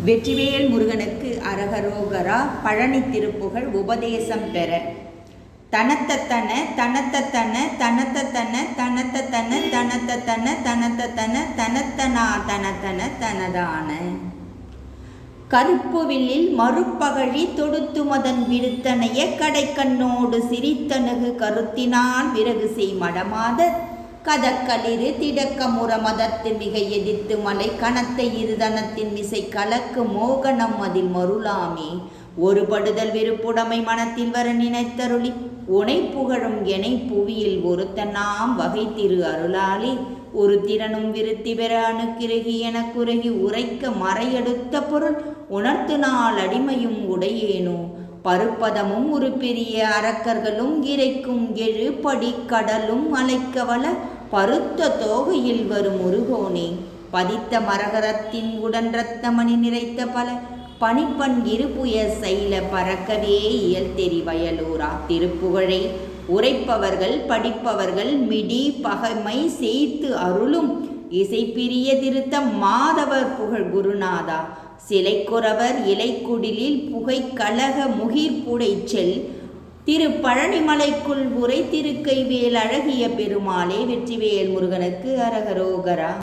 வெற்றிவேல் முருகனுக்கு அரகரோகரா. பழனி திருப்புகழ் உபதேசம் பெற. தனத்தன தனத்தன தனத்தன தனத்தன தனத்தன தனத்தன தனத்தனா தனத்தன தனதான கருப்புவில்லில் மறுப்பகழி தொடுத்துமதன் விருத்தனைய கடைக்கண்ணோடு சிரித்தனகு கருத்தினால் விறகு செய் மடமாத கதக்களிரு திடக்கமுற மதத்து மிக எதிர்த்து மலை கனத்த இருதனத்தின் மிசை கலக்கு மோகனம் அதில் மருளாமே ஒருபடுதல் விருப்புடைமை மனத்தில் வர நினைத்தருளி உனை புகழும் எனை புவியில் ஒருத்தனாம் வகை திரு அருளாளி ஒரு திறனும் விருத்தி பெற அணுக்கிருகி என குறுகி உரைக்க மறையெடுத்த பொருள் உணர்த்து நாள் அடிமையும் உடையேனோ பருப்பதமும் ஒரு பெரிய அரக்கர்களும் இறைக்கும் எழு படி கடலும் அலைக்கவல பருத்த தோகையில் வரும் முருகோனே பதித்த மரகரத்தின் உடன் இரத்தமணி நிறைத்த பல பனிப்பன் இருபுய சைல பறக்கவே இயல் தெரி வயலூரா. திருப்புகழை உரைப்பவர்கள் படிப்பவர்கள் மிடி பகைமை செய்து அருளும் இசைப்பிரிய திருத்த மாதவர் புகழ் குருநாதா. சிலைக்குறவர் இலைக்குடிலில் புகை கலக முகிர்புடைச்செல் திரு பழனிமலைக்குள் உரை திருக்கைவேல் அழகிய பெருமாளே. வெற்றிவேல் முருகனுக்கு அரகரோகரா.